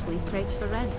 sleep crates for rent.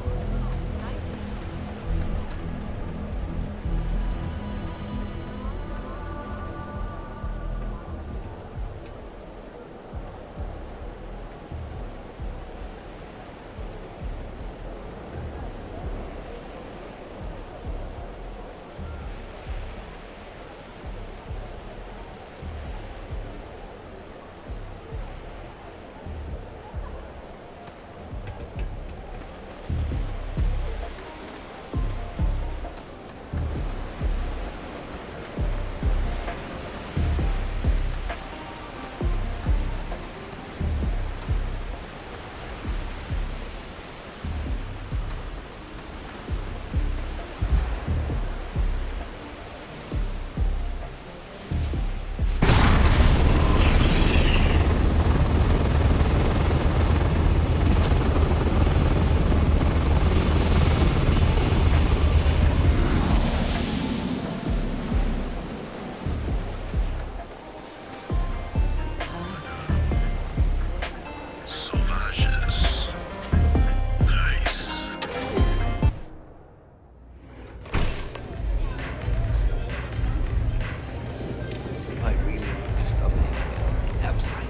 I really need to stop thinking outside.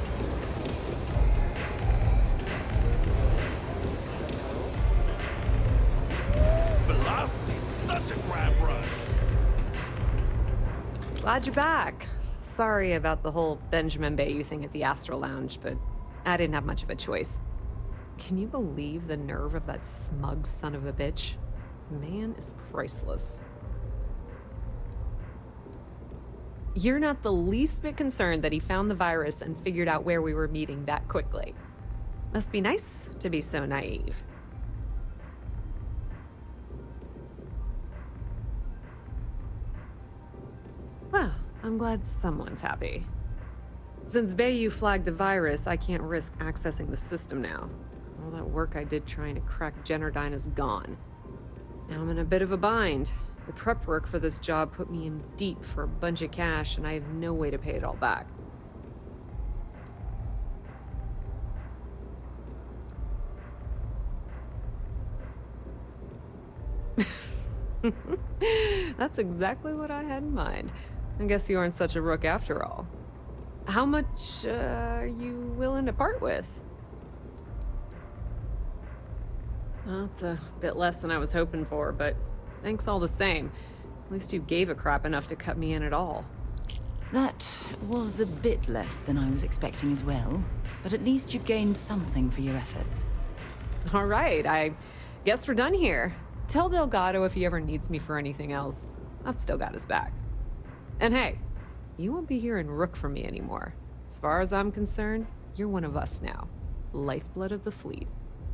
Velocity's such a grab rush. Glad you're back. Sorry about the whole Benjamin Bayou thing at the Astral Lounge, but I didn't have much of a choice. Can you believe the nerve of that smug son of a bitch? The man is priceless. You're not the least bit concerned that he found the virus and figured out where we were meeting that quickly. Must be nice to be so naive. Well, I'm glad someone's happy. Since Bayou flagged the virus, I can't risk accessing the system now. All that work I did trying to crack Generdyne is gone. Now I'm in a bit of a bind. The prep work for this job put me in deep for a bunch of cash, and I have no way to pay it all back. That's exactly what I had in mind. I guess you aren't such a rook after all. How much are you willing to part with? Well, it's a bit less than I was hoping for, but thanks all the same. At least you gave a crap enough to cut me in at all. That was a bit less than I was expecting as well, but at least you've gained something for your efforts. All right, I guess we're done here. Tell Delgado if he ever needs me for anything else. I've still got his back. And hey, you won't be hearing Rook from me anymore. As far as I'm concerned, you're one of us now. Lifeblood of the fleet.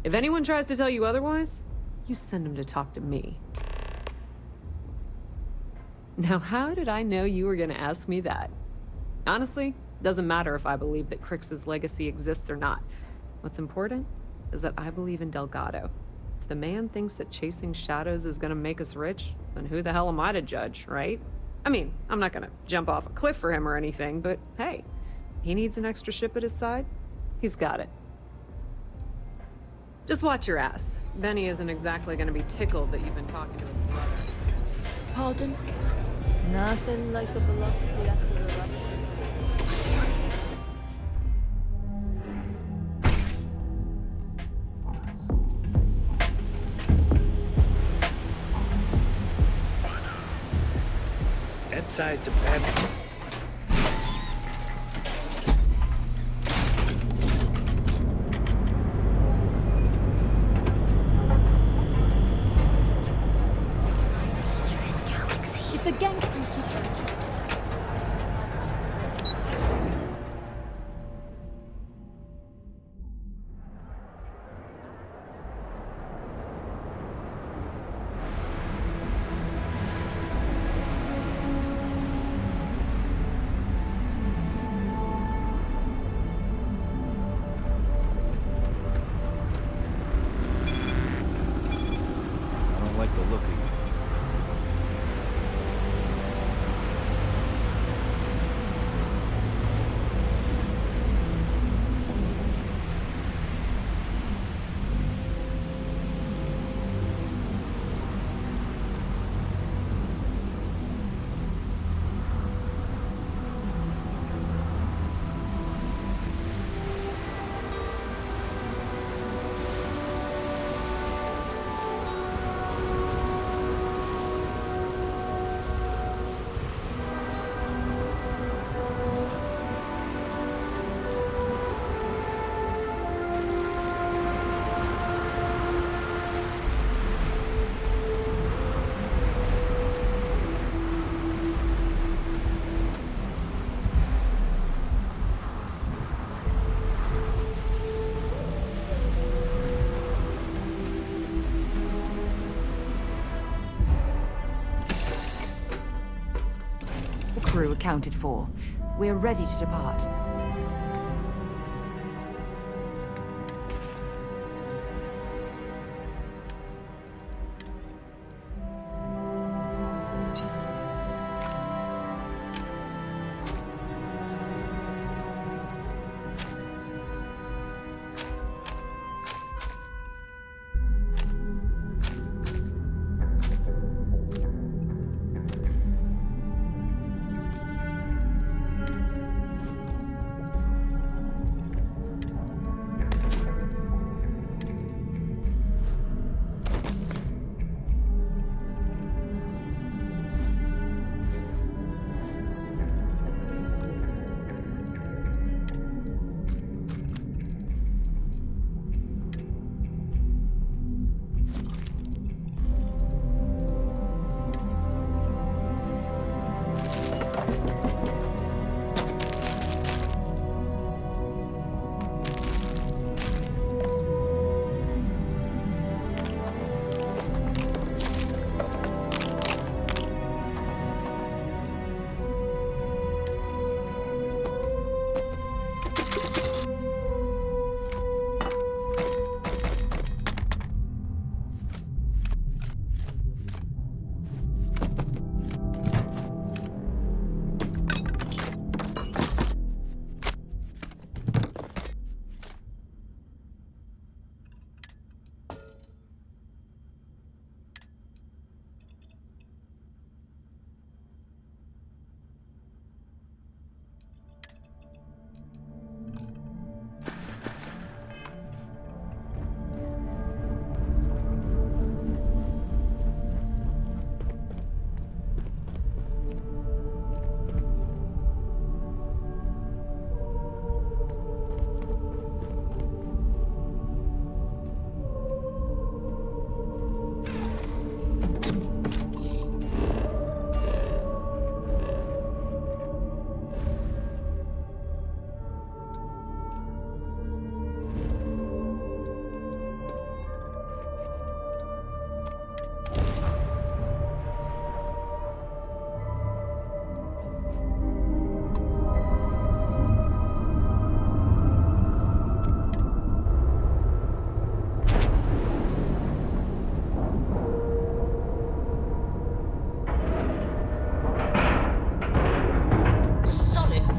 If anyone tries to tell you otherwise, you send them to talk to me. Now, how did I know you were gonna ask me that? Honestly, doesn't matter if I believe that Crix's legacy exists or not. What's important is that I believe in Delgado. If the man thinks that chasing shadows is gonna make us rich, then who the hell am I to judge, right? I mean, I'm not gonna jump off a cliff for him or anything, but hey, he needs an extra ship at his side, he's got it. Just watch your ass. Benny isn't exactly gonna be tickled that you've been talking to his brother. Pardon? Nothing like a velocity after a rush. Pepside's a pep. If the gangs can keep their kids. accounted for. We're ready to depart.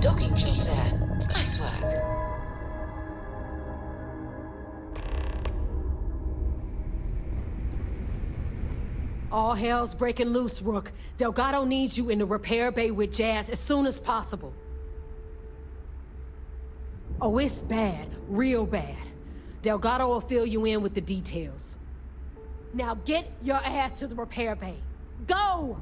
Docking job there. Nice work. All hell's breaking loose, Rook. Delgado needs you in the repair bay with Jazz as soon as possible. Oh, it's bad. Real bad. Delgado will fill you in with the details. Now get your ass to the repair bay. Go!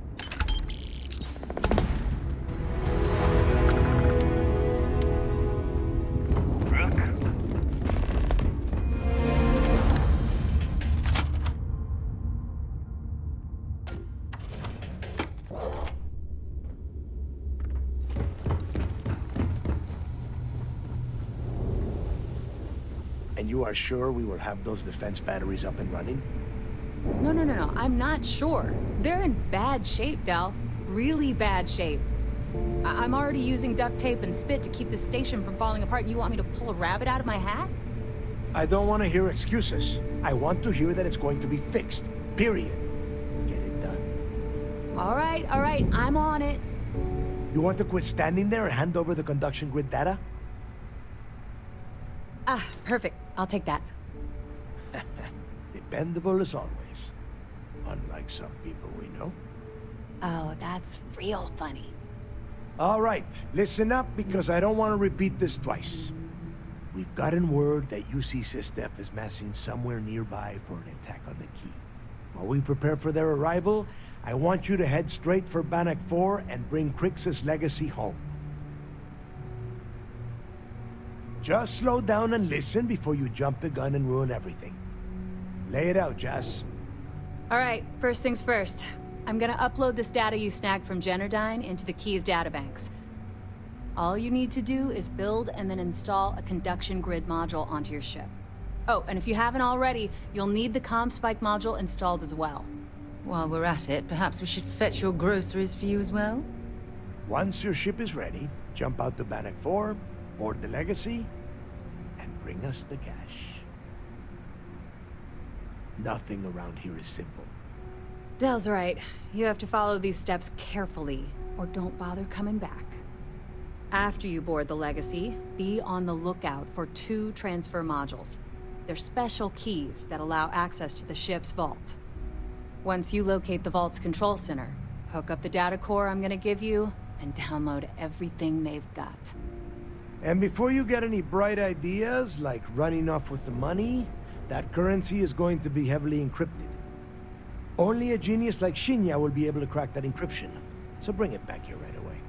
And you are sure we will have those defense batteries up and running? No. I'm not sure. They're in bad shape, Del. Really bad shape. I'm already using duct tape and spit to keep the station from falling apart, and you want me to pull a rabbit out of my hat? I don't want to hear excuses. I want to hear that it's going to be fixed. Period. Get it done. All right. I'm on it. You want to quit standing there and hand over the conduction grid data? Ah, perfect. I'll take that. Dependable as always. Unlike some people we know. Oh, that's real funny. All right, listen up because I don't want to repeat this twice. We've gotten word that UC Systef is massing somewhere nearby for an attack on the key. While we prepare for their arrival, I want you to head straight for Bannock 4 and bring Crix's legacy home. Just slow down and listen before you jump the gun and ruin everything. Lay it out, Jess. All right, first things first. I'm gonna upload this data you snagged from Generdyne into the Key's databanks. All you need to do is build and then install a conduction grid module onto your ship. Oh, and if you haven't already, you'll need the CommSpike module installed as well. While we're at it, perhaps we should fetch your groceries for you as well? Once your ship is ready, jump out to Bannock 4, board the Legacy, and bring us the cash. Nothing around here is simple. Dell's right. You have to follow these steps carefully, or don't bother coming back. After you board the Legacy, be on the lookout for 2 transfer modules. They're special keys that allow access to the ship's vault. Once you locate the vault's control center, hook up the data core I'm gonna give you, and download everything they've got. And before you get any bright ideas, like running off with the money, that currency is going to be heavily encrypted. Only a genius like Shinya will be able to crack that encryption. So bring it back here right away.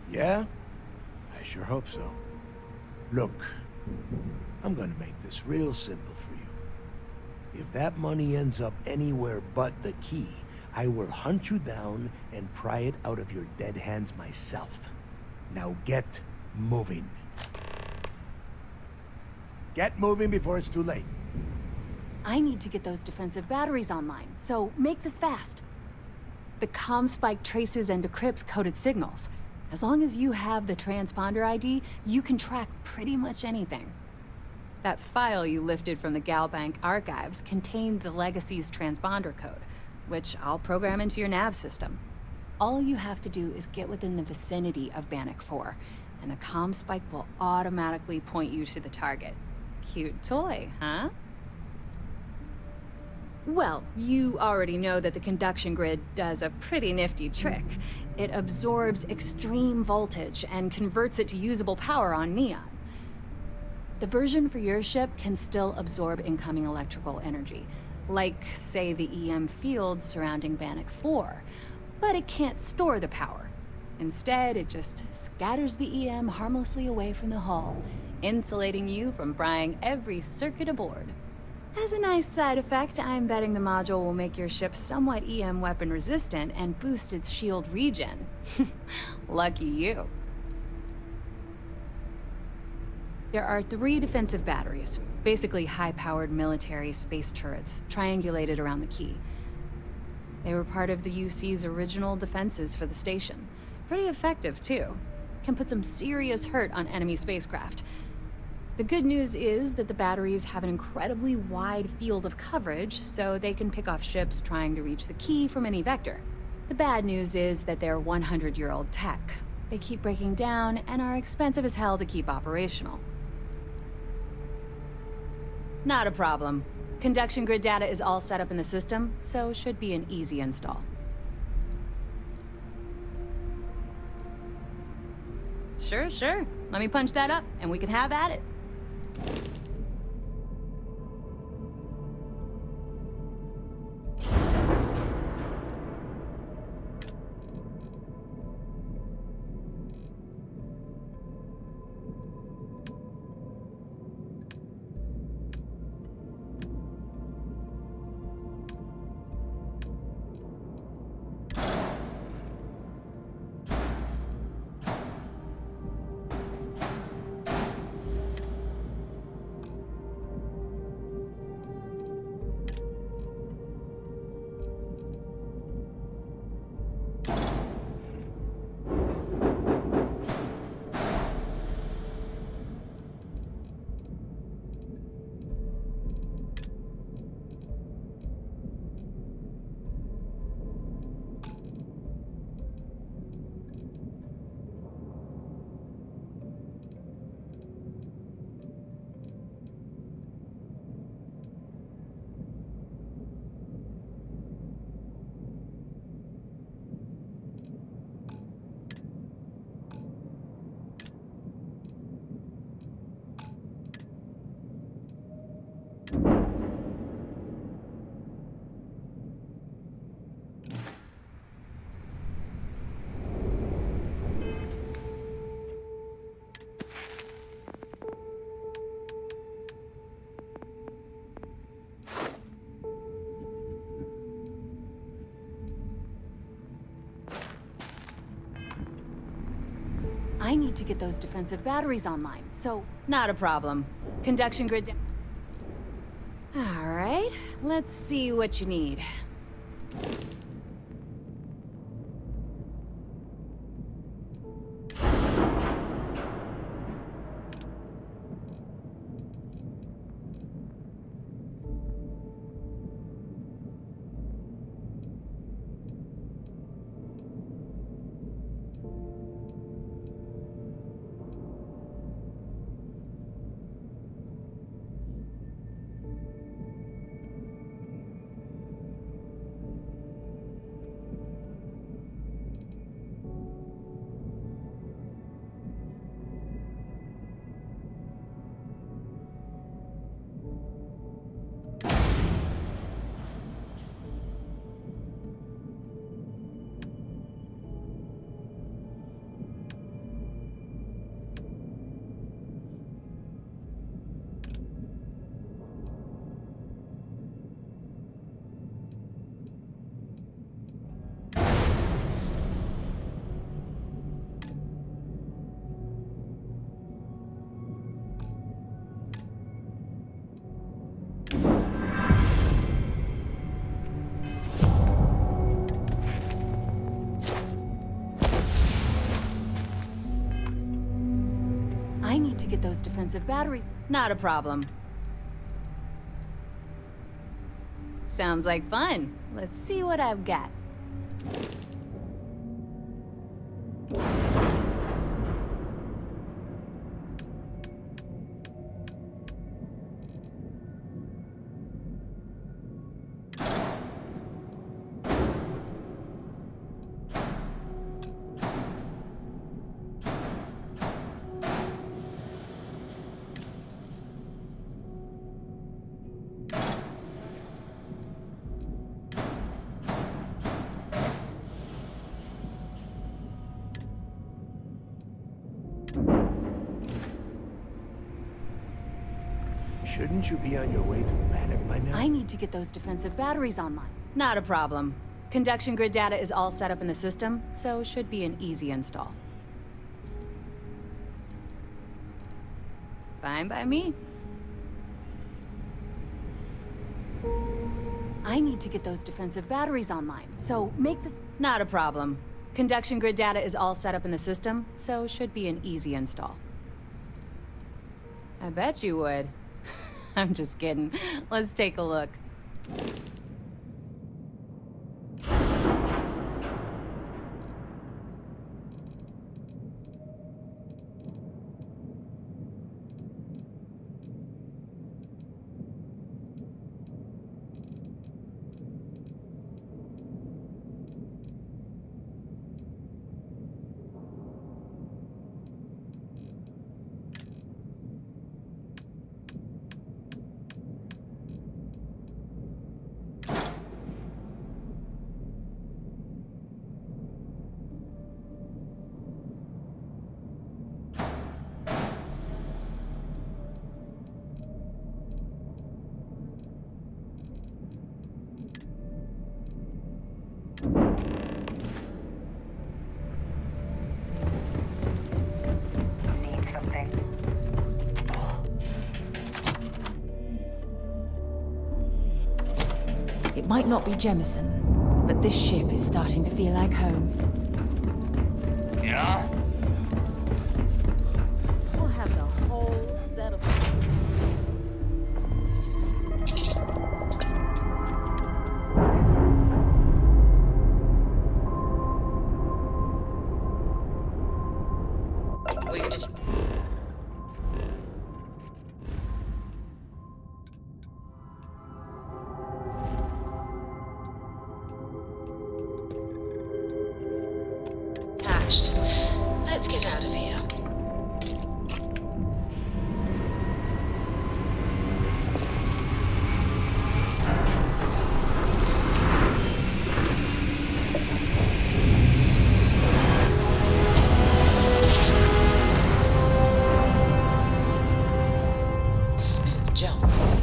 Yeah? I sure hope so. Look, I'm gonna make this real simple for you. If that money ends up anywhere but the key, I will hunt you down and pry it out of your dead hands myself. Now get moving. Get moving before it's too late. I need to get those defensive batteries online, so make this fast. The comm spike traces and decrypts coded signals. As long as you have the transponder ID, you can track pretty much anything. That file you lifted from the Galbank archives contained the Legacy's transponder code, which I'll program into your nav system. All you have to do is get within the vicinity of Bannock 4, and the comm spike will automatically point you to the target. Cute toy, huh? Well, you already know that the conduction grid does a pretty nifty trick. It absorbs extreme voltage and converts it to usable power on Neon. The version for your ship can still absorb incoming electrical energy, like, say, the EM field surrounding Bannock 4, but it can't store the power. Instead, it just scatters the EM harmlessly away from the hull, insulating you from frying every circuit aboard. As a nice side effect, I'm betting the module will make your ship somewhat EM weapon resistant and boost its shield regen. Lucky you. There are 3 defensive batteries, basically high-powered military space turrets, triangulated around the key. They were part of the UC's original defenses for the station. Pretty effective, too. Can put some serious hurt on enemy spacecraft. The good news is that the batteries have an incredibly wide field of coverage, so they can pick off ships trying to reach the key from any vector. The bad news is that they're 100-year-old tech. They keep breaking down and are expensive as hell to keep operational. Not a problem. Conduction grid data is all set up in the system, so should be an easy install. Sure. Let me punch that up, and we can have at it. I need to get those defensive batteries online, so not a problem. Conduction grid... All right, let's see what you need. I need to get those defensive batteries. Not a problem. Sounds like fun. Let's see what I've got. Shouldn't you be on your way to Bannock by now? I need to get those defensive batteries online. Not a problem. Conduction grid data is all set up in the system, so should be an easy install. Fine by me. I need to get those defensive batteries online, so make this... Not a problem. Conduction grid data is all set up in the system, so should be an easy install. I bet you would. I'm just kidding. Let's take a look. Need something. It might not be Jemison, but this ship is starting to feel like home. Yeah? We'll have the whole set of... We did. Hatched. Let's get out of here. Smooth jump.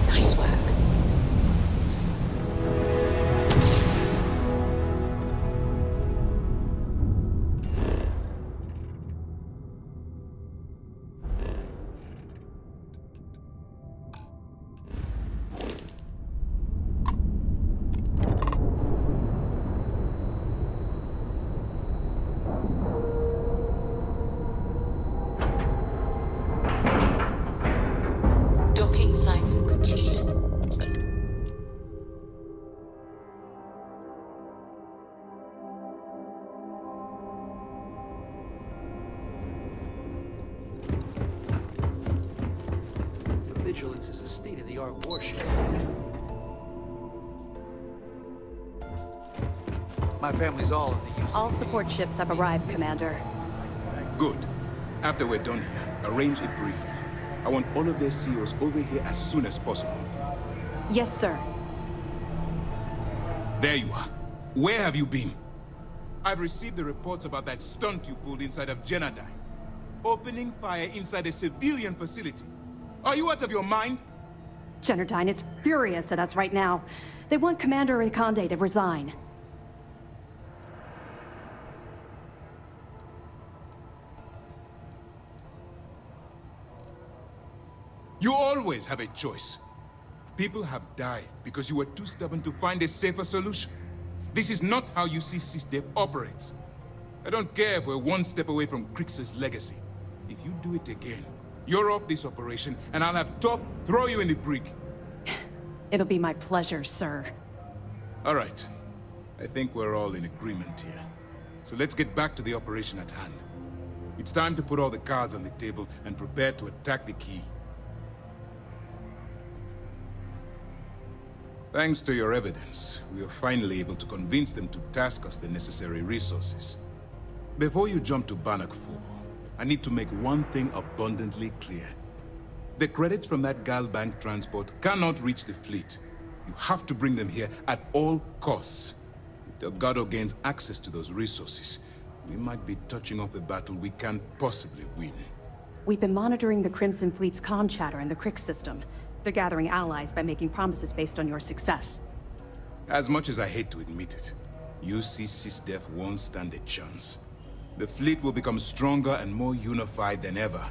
Nice work. Vigilance is a state-of-the-art warship. My family's all in the use. All support ships have arrived, Commander. Good. After we're done here, arrange a briefing. I want all of their CEOs over here as soon as possible. Yes, sir. There you are. Where have you been? I've received the reports about that stunt you pulled inside of Genadine. Opening fire inside a civilian facility. Are you out of your mind? Generdyne is furious at us right now. They want Commander Ikonde to resign. You always have a choice. People have died because you were too stubborn to find a safer solution. This is not how UC SysDev operates. I don't care if we're one step away from Crix's legacy. If you do it again, you're off this operation, and I'll have Top throw you in the brig. It'll be my pleasure, sir. All right. I think we're all in agreement here. So let's get back to the operation at hand. It's time to put all the cards on the table and prepare to attack the key. Thanks to your evidence, we were finally able to convince them to task us the necessary resources. Before you jump to Bannock 4, I need to make one thing abundantly clear. The credits from that Galbank transport cannot reach the fleet. You have to bring them here at all costs. If Delgado gains access to those resources, we might be touching off a battle we can't possibly win. We've been monitoring the Crimson Fleet's comm chatter in the Crix system. They're gathering allies by making promises based on your success. As much as I hate to admit it, UC SysDev won't stand a chance. The fleet will become stronger and more unified than ever.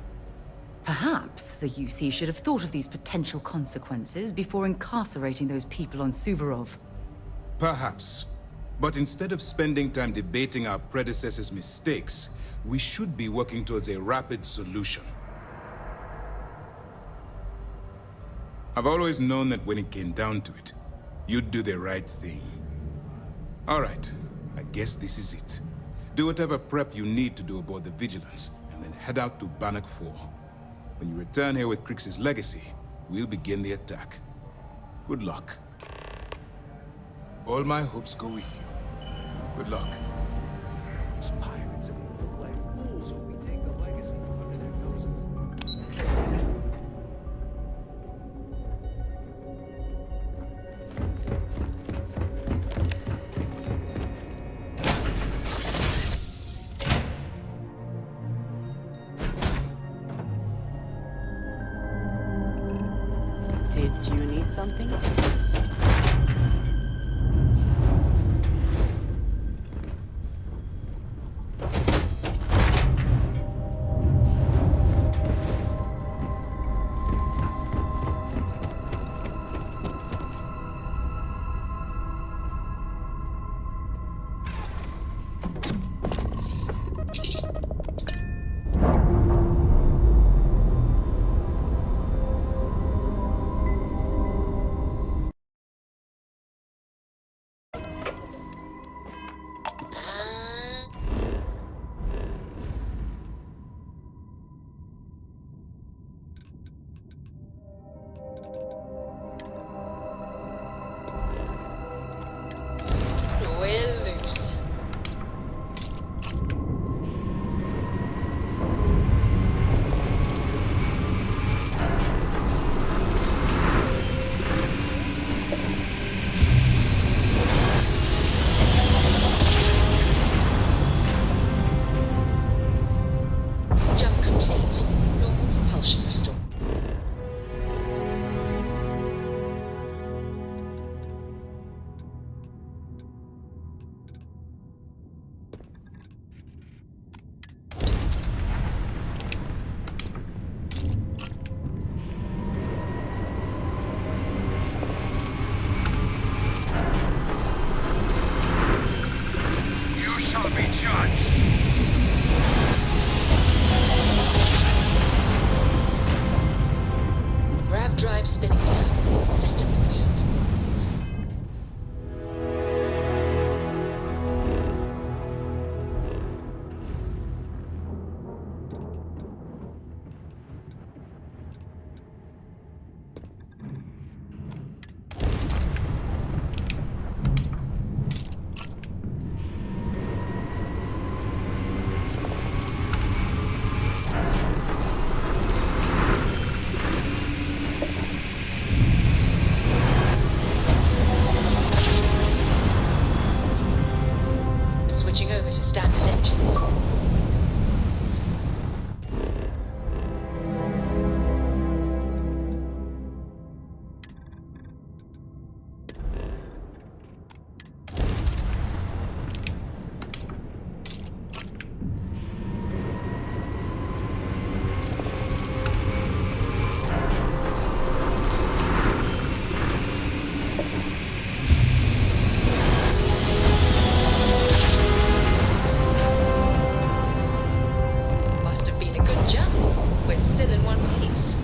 Perhaps the UC should have thought of these potential consequences before incarcerating those people on Suvorov. Perhaps. But instead of spending time debating our predecessors' mistakes, we should be working towards a rapid solution. I've always known that when it came down to it, you'd do the right thing. All right, I guess this is it. Do whatever prep you need to do aboard the Vigilance, and then head out to Bannock 4. When you return here with Crix's legacy, we'll begin the attack. Good luck. All my hopes go with you. Good luck. Those pirates are gonna look like fools when we take the legacy from under their noses. Did you need something? Switching over to standard engines. Must have been a good jump. We're still in one piece.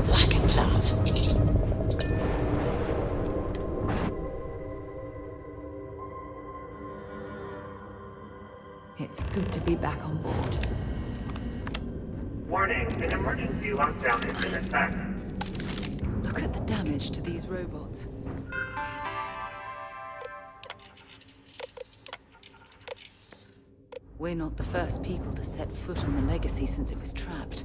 Like a glove. It's good to be back on board. Warning, an emergency lockdown has been attacked. Look at the damage to these robots. We're not the first people to set foot on the Legacy since it was trapped.